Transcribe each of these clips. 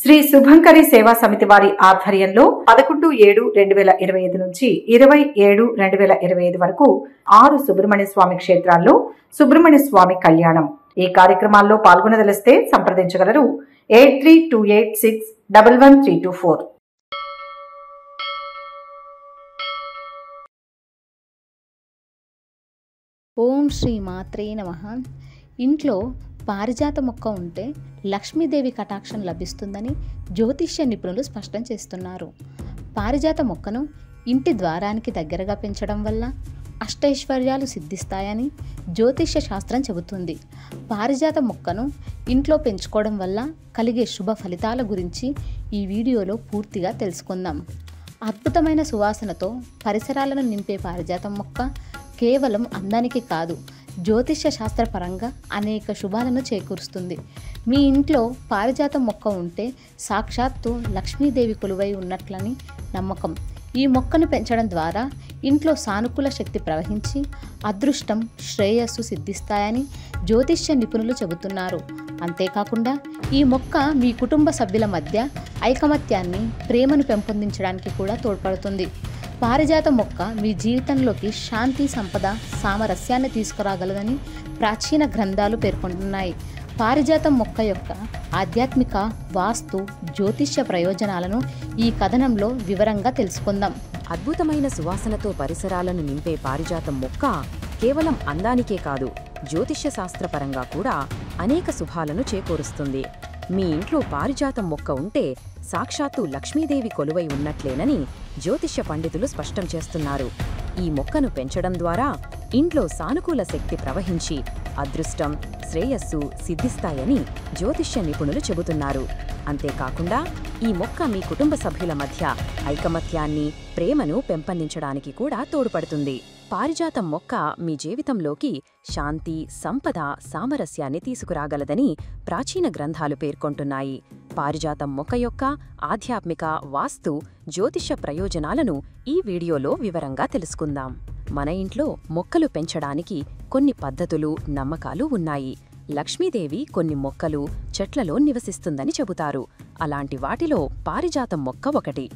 శ్రీ శుభంకరి సేవా సమితి వారి ఆధ్వర్యంలో 11/7/2025 నుంచి 20/7/2025 వరకు 6 సుబ్రహ్మణ్య స్వామి క్షేత్రాల్లో సుబ్రహ్మణ్య స్వామి కళ్యాణం. ఈ కార్యక్రమాల్లో పాల్గొనదలిస్తే సంప్రదించగలరు 8328611324. ఓం శ్రీ మాత్రే నమః. ఇంట్లో పారిజాత మొక్క ఉంటే లక్ష్మీదేవి కటాక్షం లభిస్తుందని జ్యోతిష్య నిపుణులు స్పష్టం చేస్తున్నారు. పారిజాత మొక్కను ఇంటి ద్వారానికి దగ్గరగా పెంచడం వల్ల అష్టైశ్వర్యాలు సిద్ధిస్తాయని జ్యోతిష్య శాస్త్రం చెబుతుంది. పారిజాత మొక్కను ఇంట్లో పెంచుకోవడం వల్ల కలిగే శుభ ఫలితాల గురించి ఈ వీడియోలో పూర్తిగా తెలుసుకుందాం. అద్భుతమైన సువాసనతో పరిసరాలను నింపే పారిజాతం మొక్క కేవలం అందానికి కాదు, జ్యోతిష్య శాస్త్రపరంగా అనేక శుభాలను చేకూరుస్తుంది. మీ ఇంట్లో పారిజాతం మొక్క ఉంటే సాక్షాత్తు లక్ష్మీదేవి కొలువై ఉన్నట్లని నమ్మకం. ఈ మొక్కను పెంచడం ద్వారా ఇంట్లో సానుకూల శక్తి ప్రవహించి అదృష్టం, శ్రేయస్సు సిద్ధిస్తాయని జ్యోతిష్య నిపుణులు చెబుతున్నారు. అంతేకాకుండా ఈ మొక్క మీ కుటుంబ సభ్యుల మధ్య ఐకమత్యాన్ని, ప్రేమను పెంపొందించడానికి కూడా తోడ్పడుతుంది. పారిజాత మొక్క మీ జీవితంలోకి శాంతి, సంపద, సామరస్యాన్ని తీసుకురాగలదని ప్రాచీన గ్రంథాలు పేర్కొంటున్నాయి. పారిజాతం మొక్క యొక్క ఆధ్యాత్మిక, వాస్తు, జ్యోతిష్య ప్రయోజనాలను ఈ కథనంలో వివరంగా తెలుసుకుందాం. అద్భుతమైన సువాసనతో పరిసరాలను నింపే పారిజాతం మొక్క కేవలం అందానికే కాదు, జ్యోతిష్య శాస్త్రపరంగా కూడా అనేక శుభాలను చేకూరుస్తుంది. మీ ఇంట్లో పారిజాతం మొక్క ఉంటే సాక్షాత్తు లక్ష్మీదేవి కొలువై ఉన్నట్లేనని జ్యోతిష్య పండితులు స్పష్టం చేస్తున్నారు. ఈ మొక్కను పెంచడం ద్వారా ఇంట్లో సానుకూల శక్తి ప్రవహించి అదృష్టం, శ్రేయస్సు సిద్ధిస్తాయని జ్యోతిష్య నిపుణులు చెబుతున్నారు. అంతేకాకుండా ఈ మొక్క మీ కుటుంబ సభ్యుల మధ్య ఐకమత్యాన్ని, ప్రేమను పెంపొందించడానికి కూడా తోడ్పడుతుంది. పారిజాతం మొక్క మీ జీవితంలోకి శాంతి, సంపద, సామరస్యాన్ని తీసుకురాగలదని ప్రాచీన గ్రంథాలు పేర్కొంటున్నాయి. పారిజాతం మొక్క యొక్క ఆధ్యాత్మిక, వాస్తు, జ్యోతిష్య ప్రయోజనాలను ఈ వీడియోలో వివరంగా తెలుసుకుందాం. మన ఇంట్లో మొక్కలు పెంచడానికి కొన్ని పద్ధతులు, నమ్మకాలు ఉన్నాయి. లక్ష్మీదేవి కొన్ని మొక్కలు, చెట్లలో నివసిస్తుందని చెబుతారు. అలాంటి వాటిలో పారిజాతం మొక్క ఒకటి.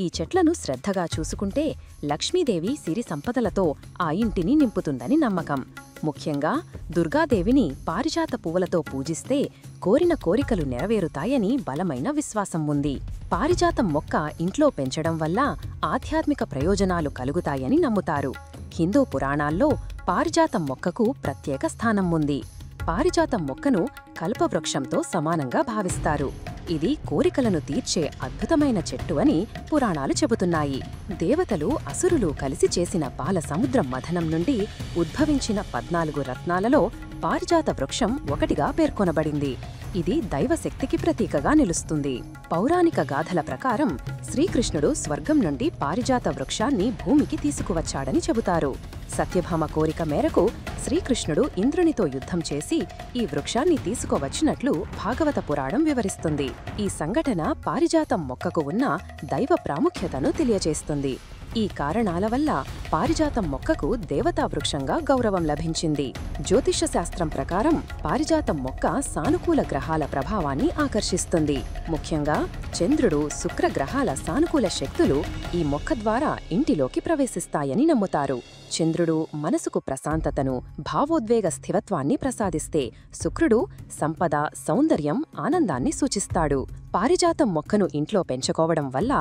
ఈ చెట్లను శ్రద్ధగా చూసుకుంటే లక్ష్మీదేవి సిరి సంపదలతో ఆ ఇంటిని నింపుతుందని నమ్మకం. ముఖ్యంగా దుర్గాదేవిని పారిజాత పువ్వులతో పూజిస్తే కోరిన కోరికలు నెరవేరుతాయని బలమైన విశ్వాసం ఉంది. పారిజాతం మొక్క ఇంట్లో పెంచడం వల్ల ఆధ్యాత్మిక ప్రయోజనాలు కలుగుతాయని నమ్ముతారు. హిందూ పురాణాల్లో పారిజాతం మొక్కకు ప్రత్యేక స్థానం ఉంది. పారిజాతం మొక్కను కల్పవృక్షంతో సమానంగా భావిస్తారు. ఇది కోరికలను తీర్చే అద్భుతమైన చెట్టు అని పురాణాలు చెబుతున్నాయి. దేవతలు, అసురులు కలిసి చేసిన పాల సముద్రం మథనం నుండి ఉద్భవించిన 14 రత్నాలలో పారిజాత వృక్షం ఒకటిగా పేర్కొనబడింది. ఇది దైవశక్తికి ప్రతీకగా నిలుస్తుంది. పౌరాణిక గాథల ప్రకారం శ్రీకృష్ణుడు స్వర్గం నుండి పారిజాత వృక్షాన్ని భూమికి తీసుకువచ్చాడని చెబుతారు. సత్యభామ కోరిక మేరకు శ్రీకృష్ణుడు ఇంద్రునితో యుద్ధం చేసి ఈ వృక్షాన్ని తీసుకువచ్చినట్లు భాగవత పురాణం వివరిస్తుంది. ఈ సంఘటన పారిజాతం మొక్కకు ఉన్న దైవ ప్రాముఖ్యతను తెలియజేస్తుంది. ఈ కారణాల వల్ల పారిజాతం మొక్కకు దేవతా వృక్షంగా గౌరవం లభించింది. జ్యోతిష శాస్త్రం ప్రకారం పారిజాతం మొక్క సానుకూల గ్రహాల ప్రభావాన్ని ఆకర్షిస్తుంది. ముఖ్యంగా చంద్రుడు, శుక్ర గ్రహాల సానుకూల శక్తులు ఈ మొక్క ద్వారా ఇంటిలోకి ప్రవేశిస్తాయని నమ్ముతారు. చంద్రుడు మనసుకు ప్రశాంతతను, భావోద్వేగ స్థిరత్వాన్ని ప్రసాదిస్తే శుక్రుడు సంపద, సౌందర్యం, ఆనందాన్ని సూచిస్తాడు. పారిజాతం మొక్కను ఇంట్లో పెంచుకోవడం వల్ల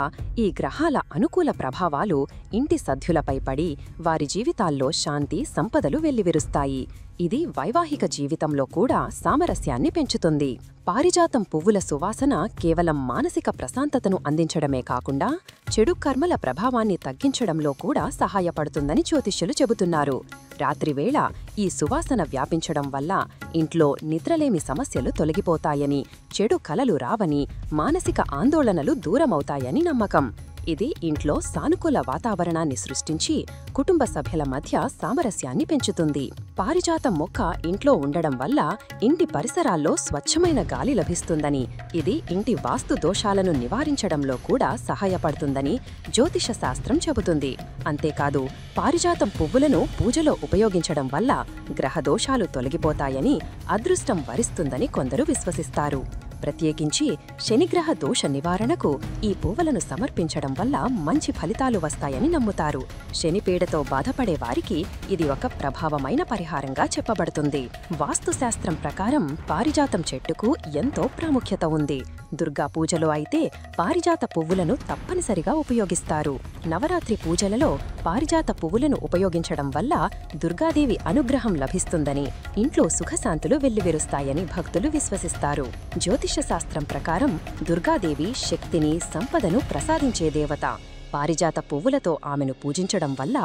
ఈ గ్రహాల అనుకూల ప్రభావాలు ఇంటి సభ్యులపై పడి వారి జీవితాల్లో శాంతి, సంపదలు వెల్లివిరుస్తాయి. ఇది వైవాహిక జీవితంలో కూడా సామరస్యాన్ని పెంచుతుంది. పారిజాతం పువ్వుల సువాసన కేవలం మానసిక ప్రశాంతతను అందించడమే కాకుండా చెడు కర్మల ప్రభావాన్ని తగ్గించడంలో కూడా సహాయపడుతుందని జ్యోతిష్యులు చెబుతున్నారు. రాత్రివేళ ఈ సువాసన వ్యాపించడం వల్ల ఇంట్లో నిద్రలేమి సమస్యలు తొలగిపోతాయని, చెడు కలలు రావని, మానసిక ఆందోళనలు దూరమవుతాయని నమ్మకం. ఇది ఇంట్లో సానుకూల వాతావరణాన్ని సృష్టించి కుటుంబ సభ్యుల మధ్య సామరస్యాన్ని పెంచుతుంది. పారిజాతం మొక్క ఇంట్లో ఉండడం వల్ల ఇంటి పరిసరాల్లో స్వచ్ఛమైన గాలి లభిస్తుందని, ఇది ఇంటి వాస్తు దోషాలను నివారించడంలో కూడా సహాయపడుతుందని జ్యోతిష శాస్త్రం చెబుతుంది. అంతేకాదు, పారిజాతం పువ్వులను పూజలో ఉపయోగించడం వల్ల గ్రహదోషాలు తొలగిపోతాయని, అదృష్టం వరిస్తుందని కొందరు విశ్వసిస్తారు. ప్రత్యేకించి శనిగ్రహ దోష నివారణకు ఈ పువ్వులను సమర్పించడం వల్ల మంచి ఫలితాలు వస్తాయని నమ్ముతారు. శనిపీడతో బాధపడే వారికి ఇది ఒక ప్రభావమైన పరిహారంగా చెప్పబడుతుంది. వాస్తుశాస్త్రం ప్రకారం పారిజాతం చెట్టుకు ఎంతో ప్రాముఖ్యత ఉంది. దుర్గా పూజలో అయితే పారిజాత పువ్వులను తప్పనిసరిగా ఉపయోగిస్తారు. నవరాత్రి పూజలలో పారిజాత పువ్వులను ఉపయోగించడం వల్ల దుర్గాదేవి అనుగ్రహం లభిస్తుందని, ఇంట్లో సుఖశాంతులు వెల్లివిరుస్తాయని భక్తులు విశ్వసిస్తారు. జ్యోతిష శాస్త్రం ప్రకారం దుర్గాదేవి శక్తిని, సంపదను ప్రసాదించే దేవత. పారిజాత పువ్వులతో ఆమెను పూజించడం వల్ల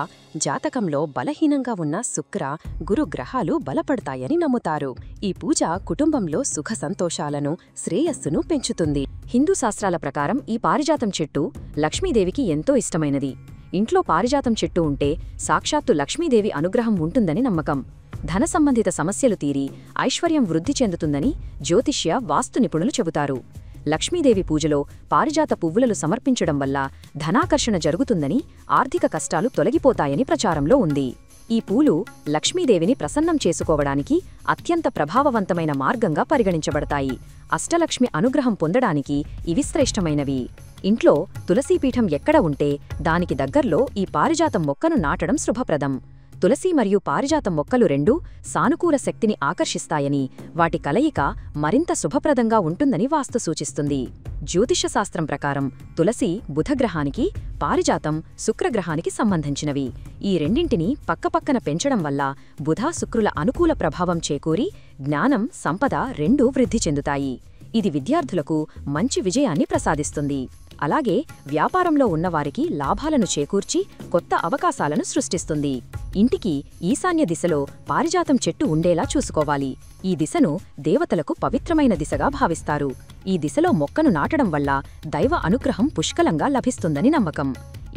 జాతకంలో బలహీనంగా ఉన్న శుక్ర, గురు గ్రహాలు బలపడతాయని నమ్ముతారు. ఈ పూజ కుటుంబంలో సుఖ సంతోషాలను, శ్రేయస్సును పెంచుతుంది. హిందూ శాస్త్రాల ప్రకారం ఈ పారిజాతం చెట్టు లక్ష్మీదేవికి ఎంతో ఇష్టమైనది. ఇంట్లో పారిజాతం చెట్టు ఉంటే సాక్షాత్తు లక్ష్మీదేవి అనుగ్రహం ఉంటుందని నమ్మకం. ధన సంబంధిత సమస్యలు తీరి ఐశ్వర్యం వృద్ధి చెందుతుందని జ్యోతిష్య, వాస్తు నిపుణులు చెబుతారు. లక్ష్మీదేవి పూజలో పారిజాత పువ్వులను సమర్పించడం వల్ల ధనాకర్షణ జరుగుతుందని, ఆర్థిక కష్టాలు తొలగిపోతాయని ప్రచారంలో ఉంది. ఈ పూలు లక్ష్మీదేవిని ప్రసన్నం చేసుకోవడానికి అత్యంత ప్రభావవంతమైన మార్గంగా పరిగణించబడతాయి. అష్టలక్ష్మి అనుగ్రహం పొందడానికి ఇవి శ్రేష్టమైనవి. ఇంట్లో తులసీపీఠం ఎక్కడ ఉంటే దానికి దగ్గర్లో ఈ పారిజాతం మొక్కను నాటడం శుభప్రదం. తులసి మరియు పారిజాతం మొక్కలు రెండూ సానుకూల శక్తిని ఆకర్షిస్తాయని, వాటి కలయిక మరింత శుభప్రదంగా ఉంటుందని వాస్తు సూచిస్తుంది. జ్యోతిష శాస్త్రం ప్రకారం తులసి బుధగ్రహానికి, పారిజాతం శుక్రగ్రహానికి సంబంధించినవి. ఈ రెండింటినీ పక్కపక్కన పెంచడం వల్ల బుధ, శుక్రుల అనుకూల ప్రభావం చేకూరి జ్ఞానం, సంపద రెండూ వృద్ధి చెందుతాయి. ఇది విద్యార్థులకు మంచి విజయాన్ని ప్రసాదిస్తుంది. అలాగే వ్యాపారంలో ఉన్నవారికి లాభాలను చేకూర్చి కొత్త అవకాశాలను సృష్టిస్తుంది. ఇంటికి ఈశాన్య దిశలో పారిజాతం చెట్టు ఉండేలా చూసుకోవాలి. ఈ దిశను దేవతలకు పవిత్రమైన దిశగా భావిస్తారు. ఈ దిశలో మొక్కను నాటడం వల్ల దైవ అనుగ్రహం పుష్కలంగా లభిస్తుందని నమ్మకం.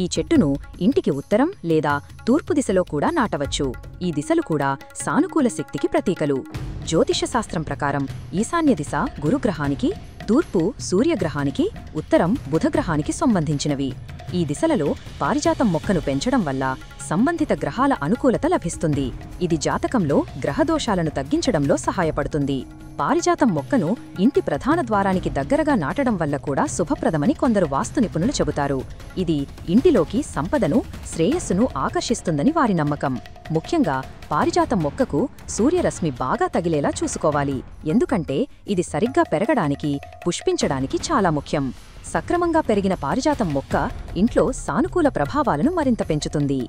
ఈ చెట్టును ఇంటికి ఉత్తరం లేదా తూర్పు దిశలో కూడా నాటవచ్చు. ఈ దిశలు కూడా సానుకూల శక్తికి ప్రతీకలు. జ్యోతిష శాస్త్రం ప్రకారం ఈశాన్య దిశ గురుగ్రహానికి, తూర్పు సూర్యగ్రహానికి, ఉత్తరం బుధగ్రహానికి సంబంధించినవి. ఈ దిశలలో పారిజాతం మొక్కను పెంచడం వల్ల సంబంధిత గ్రహాల అనుకూలత లభిస్తుంది. ఇది జాతకంలో గ్రహదోషాలను తగ్గించడంలో సహాయపడుతుంది. పారిజాతం మొక్కను ఇంటి ప్రధాన ద్వారానికి దగ్గరగా నాటడం వల్ల కూడా శుభప్రదమని కొందరు వాస్తు నిపుణులు చెబుతారు. ఇది ఇంటిలోకి సంపదను, శ్రేయస్సును ఆకర్షిస్తుందని వారి నమ్మకం. ముఖ్యంగా పారిజాతం మొక్కకు సూర్యరశ్మి బాగా తగిలేలా చూసుకోవాలి. ఎందుకంటే ఇది సరిగ్గా పెరగడానికి, పుష్పించడానికి చాలా ముఖ్యం. సక్రమంగా పెరిగిన పారిజాతం మొక్క ఇంట్లో సానుకూల ప్రభావాలను మరింత పెంచుతుంది.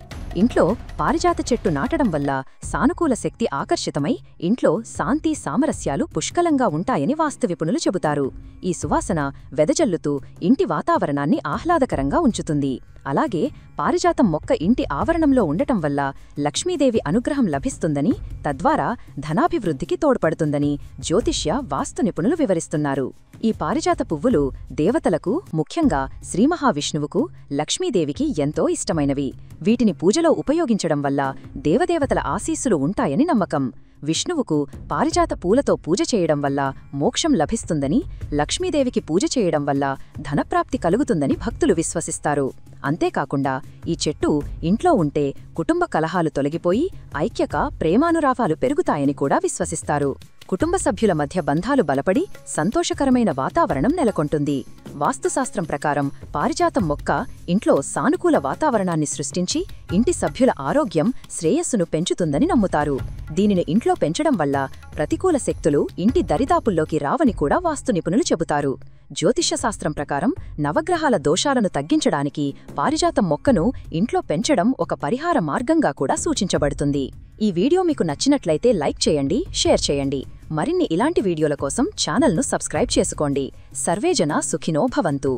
ఇంట్లో పారిజాత చెట్టు నాటడం వల్ల సానుకూల శక్తి ఆకర్షితమై ఇంట్లో శాంతి, సామరస్యాలు పుష్కలంగా ఉంటాయని వాస్తు నిపుణులు చెబుతారు. ఈ సువాసన వెదజల్లుతూ ఇంటి వాతావరణాన్ని ఆహ్లాదకరంగా ఉంచుతుంది. అలాగే పారిజాతం మొక్క ఇంటి ఆవరణంలో ఉండటం వల్ల లక్ష్మీదేవి అనుగ్రహం లభిస్తుందని, తద్వారా ధనాభివృద్ధికి తోడ్పడుతుందని జ్యోతిష్య, వాస్తు నిపుణులు వివరిస్తున్నారు. ఈ పారిజాత పువ్వులు దేవతలకు, ముఖ్యంగా శ్రీమహావిష్ణువుకు, లక్ష్మీదేవికి ఎంతో ఇష్టమైనవి. వీటిని పూజలో ఉపయోగించడం వల్ల దేవదేవతల ఆశీస్సులు ఉంటాయని నమ్మకం. విష్ణువుకు పారిజాత పూలతో పూజ చేయడం వల్ల మోక్షం లభిస్తుందని, లక్ష్మీదేవికి పూజ చేయడం వల్ల ధనప్రాప్తి కలుగుతుందని భక్తులు విశ్వసిస్తారు. అంతేకాకుండా ఈ చెట్టు ఇంట్లో ఉంటే కుటుంబ కలహాలు తొలగిపోయి ఐక్యత, ప్రేమానురాగాలు పెరుగుతాయని కూడా విశ్వసిస్తారు. కుటుంబ సభ్యుల మధ్య బంధాలు బలపడి సంతోషకరమైన వాతావరణం నెలకొంటుంది. వాస్తుశాస్త్రం ప్రకారం పారిజాతం మొక్క ఇంట్లో సానుకూల వాతావరణాన్ని సృష్టించి ఇంటి సభ్యుల ఆరోగ్యం, శ్రేయస్సును పెంచుతుందని నమ్ముతారు. దీనిని ఇంట్లో పెంచడం వల్ల ప్రతికూల శక్తులు ఇంటి దరిదాపుల్లోకి రావని కూడా వాస్తు నిపుణులు చెబుతారు. జ్యోతిష్య శాస్త్రం ప్రకారం నవగ్రహాల దోషాలను తగ్గించడానికి పారిజాతం మొక్కను ఇంట్లో పెంచడం ఒక పరిహార మార్గంగా కూడా సూచించబడుతుంది. ఈ వీడియో మీకు నచ్చినట్లయితే లైక్ చేయండి, షేర్ చేయండి. మరిన్ని ఇలాంటి వీడియోల కోసం ఛానల్ను సబ్స్క్రైబ్ చేసుకోండి. సర్వేజన సుఖినో భవంతు.